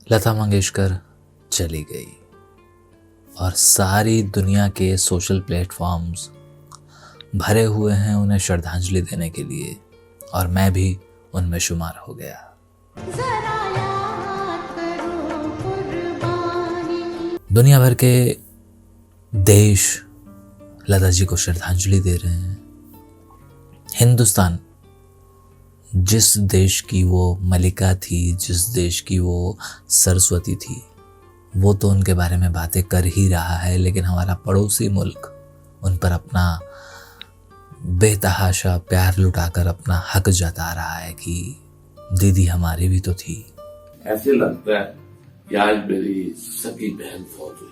लता मंगेशकर चली गई और सारी दुनिया के सोशल प्लेटफॉर्म्स भरे हुए हैं उन्हें श्रद्धांजलि देने के लिए, और मैं भी उनमें शुमार हो गया। दुनिया भर के देश लता जी को श्रद्धांजलि दे रहे हैं। हिंदुस्तान, जिस देश की वो मलिका थी, जिस देश की वो सरस्वती थी, वो तो उनके बारे में बातें कर ही रहा है, लेकिन हमारा पड़ोसी मुल्क उन पर अपना बेतहाशा प्यार लुटाकर अपना हक जता रहा है कि दीदी हमारी भी तो थी। ऐसे लगता है कि आज मेरी सगी बहन फौत हुई,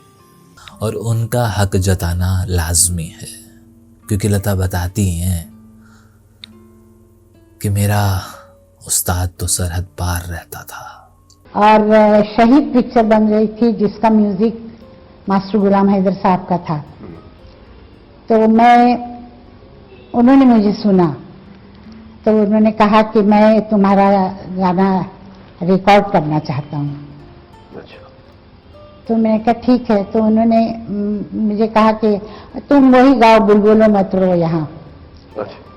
और उनका हक जताना लाजमी है, क्योंकि लता बताती हैं कि मेरा उस्ताद तो सरहद पार रहता था। और शहीद पिक्चर बन रही थी जिसका म्यूजिक मास्टर गुलाम हैदर साहब का था। तो उन्होंने मुझे सुना, तो उन्होंने कहा कि मैं तुम्हारा गाना रिकॉर्ड करना चाहता हूँ। तो मैंने कहा ठीक है। तो उन्होंने मुझे कहा कि तुम वही गाओ, बुलबुलों मत रो यहाँ।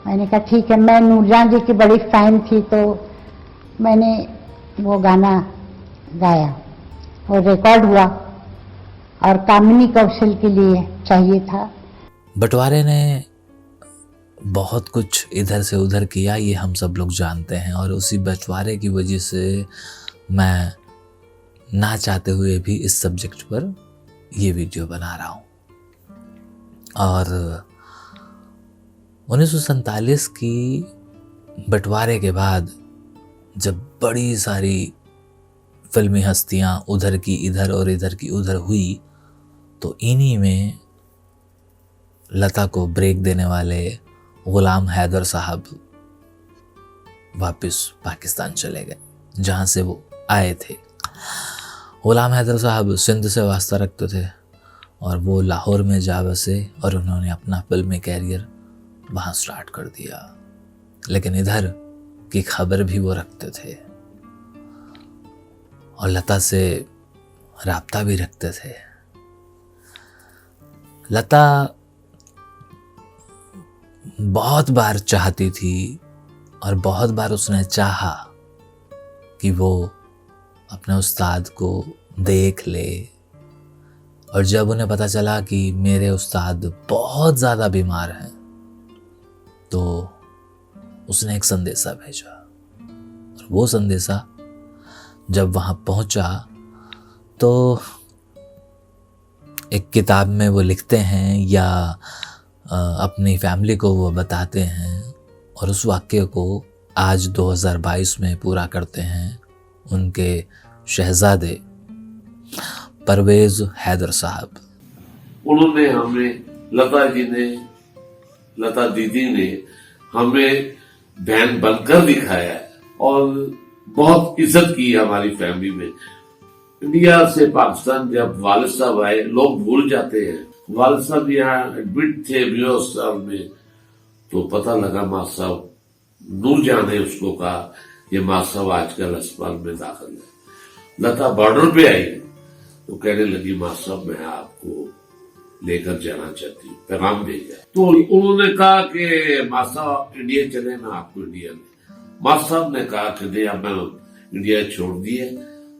मैंने कहा ठीक है। मैं नूरजान जी की बड़ी फैन थी, तो मैंने वो गाना गाया और रिकॉर्ड हुआ, और कामिनी कौशल के लिए चाहिए था। बंटवारे ने बहुत कुछ इधर से उधर किया, ये हम सब लोग जानते हैं, और उसी बंटवारे की वजह से मैं ना चाहते हुए भी इस सब्जेक्ट पर ये वीडियो बना रहा हूँ। और 1947 की बंटवारे के बाद जब बड़ी सारी फिल्मी हस्तियां उधर की इधर और इधर की उधर हुई, तो इन्हीं में लता को ब्रेक देने वाले गुलाम हैदर साहब वापस पाकिस्तान चले गए, जहाँ से वो आए थे। गुलाम हैदर साहब सिंध से वास्ता रखते थे और वो लाहौर में जा बसे, और उन्होंने अपना फिल्मी कैरियर वहाँ स्टार्ट कर दिया। लेकिन इधर की खबर भी वो रखते थे और लता से राब्ता भी रखते थे। लता बहुत बार चाहती थी और बहुत बार उसने चाहा कि वो अपने उस्ताद को देख ले, और जब उन्हें पता चला कि मेरे उस्ताद बहुत ज़्यादा बीमार हैं, तो उसने एक संदेशा भेजा। और वो संदेशा जब वहाँ पहुँचा, तो एक किताब में वो लिखते हैं या अपनी फैमिली को वो बताते हैं, और उस वाक्य को आज 2022 में पूरा करते हैं उनके शहजादे परवेज हैदर साहब। उन्होंने हमें, लता जी ने, लता दीदी ने हमें बहन बनकर दिखाया है और बहुत इज्जत की हमारी फैमिली में। इंडिया से पाकिस्तान जब वालिद साहब आए, लोग भूल जाते हैं। वालिद साहब यहाँ एडमिट थे अस्पताल में, तो पता लगा माँ साहब, नूरजान ने उसको कहा ये माँ साहब आजकल अस्पताल में दाखिल है। लता बॉर्डर पे आई तो कहने लगी माँ साहब मैं आपको लेकर जाना चाहती हूँ, पैगाम भेजा। तो उन्होंने कहा कि माँ साहब इंडिया चले, मैं आपको इंडिया ले। माँ साहब ने कहा कि नहीं, अब मैं इंडिया छोड़ दिए,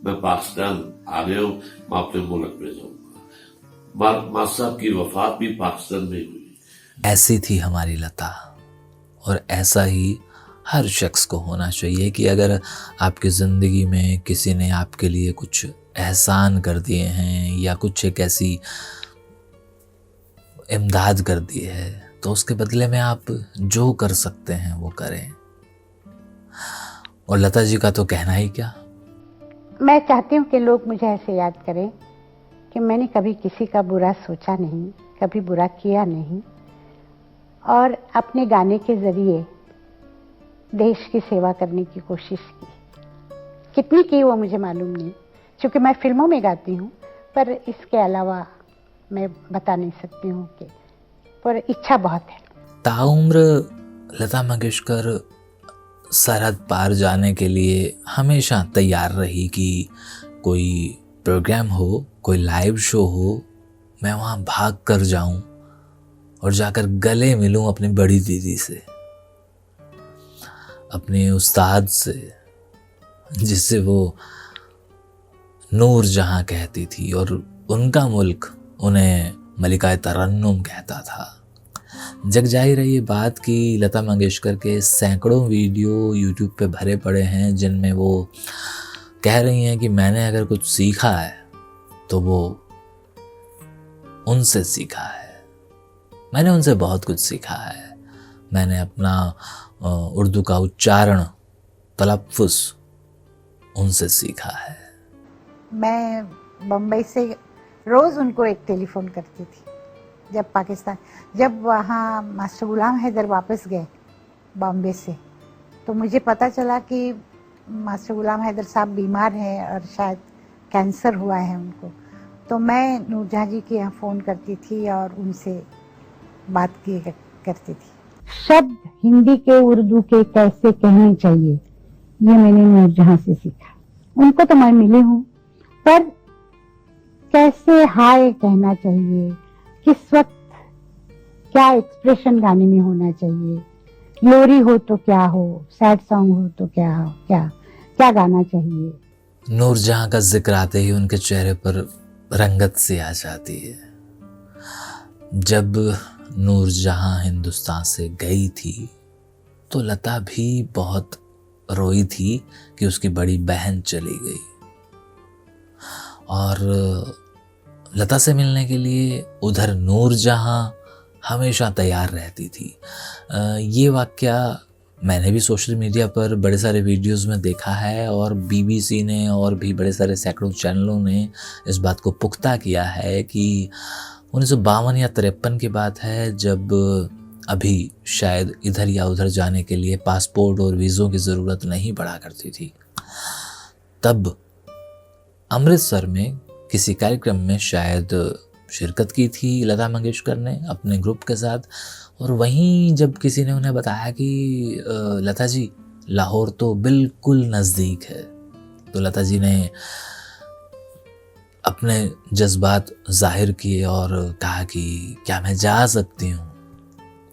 मैं पाकिस्तान आ गया हूँ, मैं अपने मुल्क में जाऊंगा। माँ साहब की वफात भी पाकिस्तान में हुई। ऐसी थी हमारी लता, और ऐसा ही हर शख्स को होना चाहिए कि अगर आपकी ज़िंदगी में किसी ने आपके लिए कुछ एहसान कर दिए हैं या कुछ एक ऐसी इमदाद कर दी है, तो उसके बदले में आप जो कर सकते हैं वो करें। और लता जी का तो कहना ही क्या। मैं चाहती हूँ कि लोग मुझे ऐसे याद करें कि मैंने कभी किसी का बुरा सोचा नहीं, कभी बुरा किया नहीं, और अपने गाने के ज़रिए देश की सेवा करने की कोशिश की। कितनी की वो मुझे मालूम नहीं, क्योंकि मैं फिल्मों में गाती हूँ, पर इसके अलावा मैं बता नहीं सकती हूँ कि, पर इच्छा बहुत है। ताउम्र लता मंगेशकर सरहद पार जाने के लिए हमेशा तैयार रही कि कोई प्रोग्राम हो, कोई लाइव शो हो, मैं वहाँ भाग कर जाऊं और जाकर गले मिलूं अपनी बड़ी दीदी से, अपने उस्ताद से, जिससे वो नूर जहां कहती थी और उनका मुल्क उन्हें मलिका तरन्नुम कहता था। जग जाहिर है ये बात कि लता मंगेशकर के सैकड़ों वीडियो यूट्यूब पे भरे पड़े हैं जिनमें वो कह रही हैं कि मैंने अगर कुछ सीखा है तो वो उनसे सीखा है, मैंने उनसे बहुत कुछ सीखा है। मैंने अपना उर्दू का उच्चारण, तलफ़्फ़ुज़ उनसे सीखा है। मैं बम्बई से रोज़ उनको एक टेलीफोन करती थी। जब वहाँ मास्टर गुलाम हैदर वापस गए बॉम्बे से, तो मुझे पता चला कि मास्टर गुलाम हैदर साहब बीमार हैं और शायद कैंसर हुआ है उनको। तो मैं नूरजहाँ जी के यहाँ फ़ोन करती थी और उनसे बात किए करती थी। शब्द हिंदी के उर्दू के कैसे कहने चाहिए, ये मैंने नूरजहाँ से सीखा। उनको तो मैं मिली हूँ, पर कैसे हाय कहना चाहिए, किस वक्त क्या एक्सप्रेशन गाने में होना चाहिए, लोरी हो तो क्या हो, सैड सॉन्ग हो तो क्या हो, क्या गाना चाहिए। नूरजहाँ का जिक्र आते ही उनके चेहरे पर रंगत सी आ जाती है। जब नूरजहाँ हिंदुस्तान से गई थी तो लता भी बहुत रोई थी कि उसकी बड़ी बहन चली गई, और लता से मिलने के लिए उधर नूरजहाँ हमेशा तैयार रहती थी। ये वाकया मैंने भी सोशल मीडिया पर बड़े सारे वीडियोस में देखा है, और बीबीसी ने और भी बड़े सारे सैकड़ों चैनलों ने इस बात को पुख्ता किया है कि 1952 या 53 की बात है, जब अभी शायद इधर या उधर जाने के लिए पासपोर्ट और वीज़ों की ज़रूरत नहीं पड़ा करती थी। तब अमृतसर में किसी कार्यक्रम में शायद शिरकत की थी लता मंगेशकर ने अपने ग्रुप के साथ, और वहीं जब किसी ने उन्हें बताया कि लता जी लाहौर तो बिल्कुल नज़दीक है, तो लता जी ने अपने जज्बात जाहिर किए और कहा कि क्या मैं जा सकती हूँ।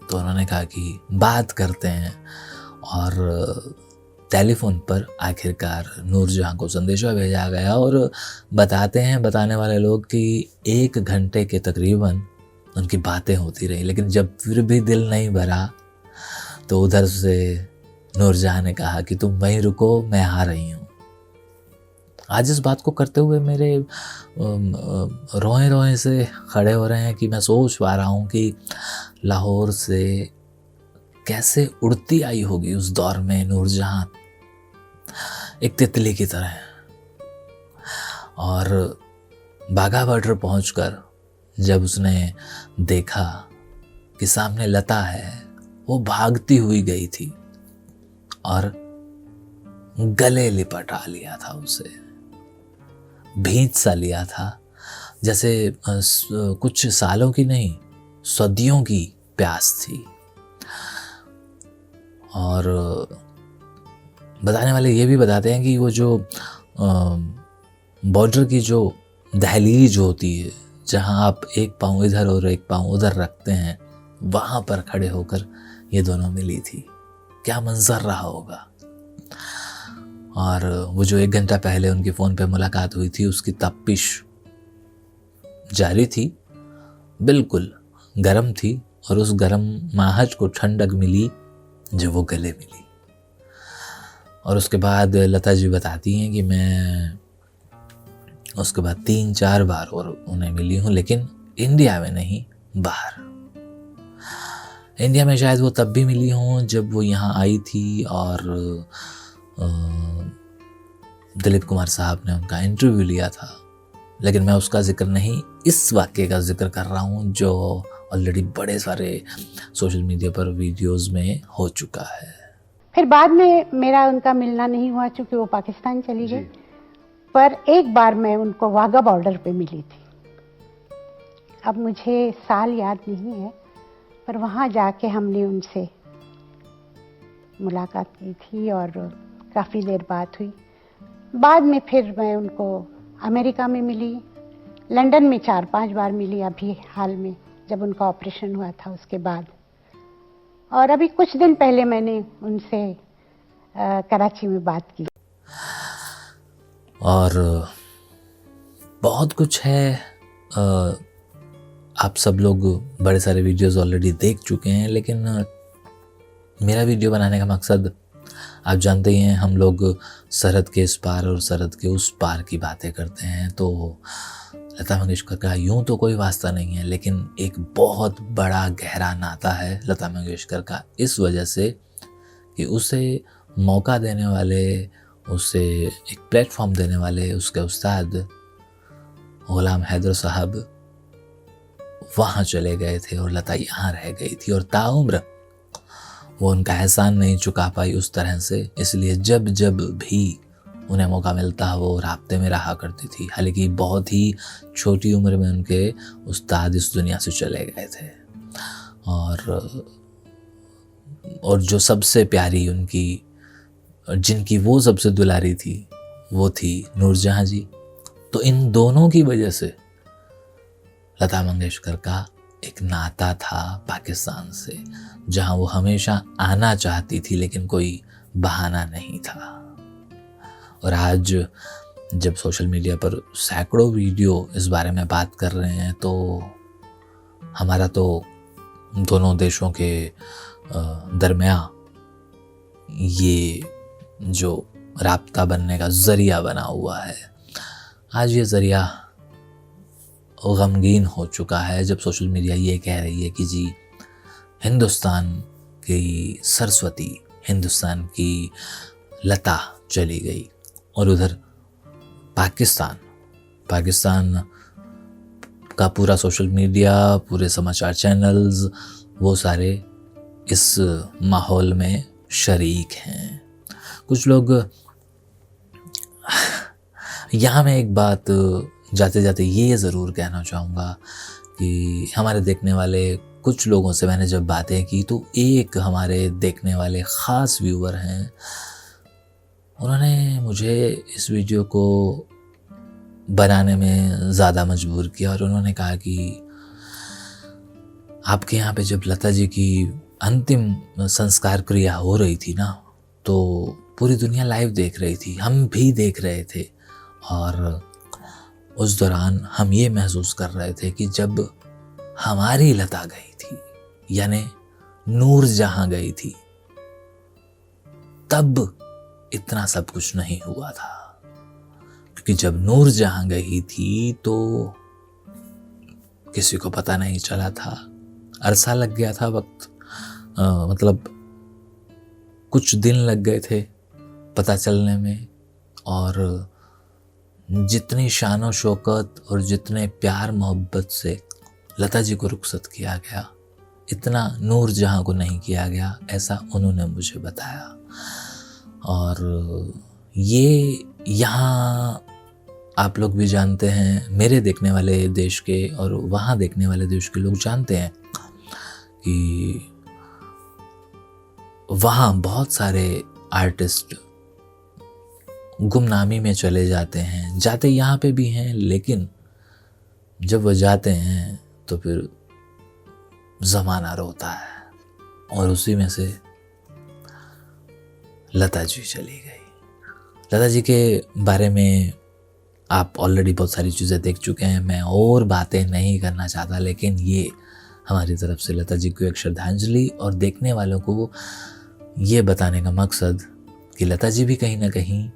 तो उन्होंने कहा कि बात करते हैं, और टेलीफोन पर आखिरकार नूरजहाँ को संदेशा भेजा गया, और बताने वाले लोग कि 1 घंटे के तकरीबन उनकी बातें होती रही, लेकिन जब फिर भी दिल नहीं भरा तो उधर से नूरजहाँ ने कहा कि तुम वहीं रुको, मैं आ रही हूँ। आज इस बात को करते हुए मेरे रोए से खड़े हो रहे हैं कि मैं सोच पा रहा हूँ कि लाहौर से कैसे उड़ती आई होगी उस दौर में नूरजहाँ, एक तितली की तरह। और बाघा बॉर्डर पहुंचकर जब उसने देखा कि सामने लता है, वो भागती हुई गई थी और गले लिपटा लिया था उसे, भींच सा लिया था, जैसे कुछ सालों की नहीं, सदियों की प्यास थी। और बताने वाले ये भी बताते हैं कि वो जो बॉर्डर की जो दहलीज होती है, जहाँ आप एक पाँव इधर और एक पाँव उधर रखते हैं, वहाँ पर खड़े होकर ये दोनों मिली थी। क्या मंजर रहा होगा। और वो जो 1 घंटा पहले उनकी फ़ोन पे मुलाकात हुई थी, उसकी तपिश जारी थी, बिल्कुल गर्म थी, और उस गर्म महज को ठंडक मिली जो वो गले मिली। और उसके बाद लता जी बताती हैं कि मैं उसके बाद 3-4 बार और उन्हें मिली हूँ, लेकिन इंडिया में नहीं, बाहर। इंडिया में शायद वो तब भी मिली हूँ जब वो यहाँ आई थी और दिलीप कुमार साहब ने उनका इंटरव्यू लिया था, लेकिन मैं उसका जिक्र नहीं, इस वाक्य का जिक्र कर रहा हूँ जो ऑलरेडी बड़े सारे सोशल मीडिया पर वीडियोस में हो चुका है। फिर बाद में मेरा उनका मिलना नहीं हुआ क्योंकि वो पाकिस्तान चली गई, पर एक बार मैं उनको वाघा बॉर्डर पे मिली थी। अब मुझे साल याद नहीं है, पर वहाँ जाके हमने उनसे मुलाकात की थी और काफ़ी देर बात हुई। बाद में फिर मैं उनको अमेरिका में मिली, लंदन में 4-5 बार मिली अभी हाल में, जब उनका ऑपरेशन हुआ था उसके बाद। और अभी कुछ दिन पहले मैंने उनसे कराची में बात की। और बहुत कुछ है। आप सब लोग बड़े सारे वीडियोस ऑलरेडी देख चुके हैं, लेकिन मेरा वीडियो बनाने का मकसद आप जानते ही हैं, हम लोग सरहद के इस पार और सरहद के उस पार की बातें करते हैं। तो लता मंगेशकर का यूं तो कोई वास्ता नहीं है, लेकिन एक बहुत बड़ा गहरा नाता है लता मंगेशकर का, इस वजह से कि उसे मौका देने वाले, उसे एक प्लेटफॉर्म देने वाले उसके उस्ताद गुलाम हैदर साहब वहाँ चले गए थे और लता यहाँ रह गई थी, और ताउम्र वो उनका एहसान नहीं चुका पाई उस तरह से। इसलिए जब जब भी उन्हें मौका मिलता वो राब्ते में रहा करती थी। हालांकि बहुत ही छोटी उम्र में उनके उस्ताद इस दुनिया से चले गए थे, और जो सबसे प्यारी उनकी, जिनकी वो सबसे दुलारी थी, वो थी नूरजहां जी। तो इन दोनों की वजह से लता मंगेशकर का एक नाता था पाकिस्तान से, जहां वो हमेशा आना चाहती थी, लेकिन कोई बहाना नहीं था। और आज जब सोशल मीडिया पर सैकड़ों वीडियो इस बारे में बात कर रहे हैं, तो हमारा तो दोनों देशों के दरमियान ये जो राब्ता बनने का ज़रिया बना हुआ है, आज ये ज़रिया गमगीन हो चुका है, जब सोशल मीडिया ये कह रही है कि जी हिंदुस्तान की सरस्वती, हिंदुस्तान की लता चली गई, और उधर पाकिस्तान का पूरा सोशल मीडिया, पूरे समाचार चैनल्स, वो सारे इस माहौल में शरीक हैं। कुछ लोग, यहाँ मैं एक बात जाते जाते ये ज़रूर कहना चाहूँगा कि हमारे देखने वाले कुछ लोगों से मैंने जब बातें की, तो एक हमारे देखने वाले ख़ास व्यूअर हैं, उन्होंने मुझे इस वीडियो को बनाने में ज़्यादा मजबूर किया, और उन्होंने कहा कि आपके यहाँ पे जब लता जी की अंतिम संस्कार क्रिया हो रही थी ना, तो पूरी दुनिया लाइव देख रही थी, हम भी देख रहे थे, और उस दौरान हम ये महसूस कर रहे थे कि जब हमारी लता गई थी, यानी नूरजहां गई थी, तब इतना सब कुछ नहीं हुआ था। क्योंकि जब नूरजहां गई थी तो किसी को पता नहीं चला था, अरसा लग गया था वक्त, मतलब कुछ दिन लग गए थे पता चलने में, और जितनी शान और शौकत और जितने प्यार मोहब्बत से लता जी को रुखसत किया गया, इतना नूरजहां को नहीं किया गया, ऐसा उन्होंने मुझे बताया। और ये यहाँ आप लोग भी जानते हैं, मेरे देखने वाले देश के और वहाँ देखने वाले देश के लोग जानते हैं कि वहाँ बहुत सारे आर्टिस्ट गुमनामी में चले जाते हैं, जाते यहाँ पे भी हैं, लेकिन जब वो जाते हैं तो फिर ज़माना रोता है, और उसी में से लता जी चली गई। लता जी के बारे में आप ऑलरेडी बहुत सारी चीज़ें देख चुके हैं, मैं और बातें नहीं करना चाहता, लेकिन ये हमारी तरफ से लता जी को एक श्रद्धांजलि, और देखने वालों को ये बताने का मकसद कि लता जी भी कहीं ना कहीं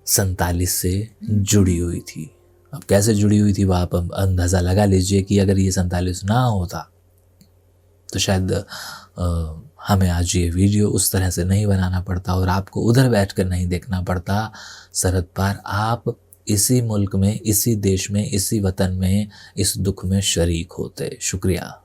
47 से जुड़ी हुई थी। अब कैसे जुड़ी हुई थी वो आप अंदाज़ा लगा लीजिए कि अगर ये 47 ना होता तो शायद हमें आज ये वीडियो उस तरह से नहीं बनाना पड़ता, और आपको उधर बैठकर नहीं देखना पड़ता सरहद पार। आप इसी मुल्क में, इसी देश में, इसी वतन में इस दुख में शरीक होते। शुक्रिया।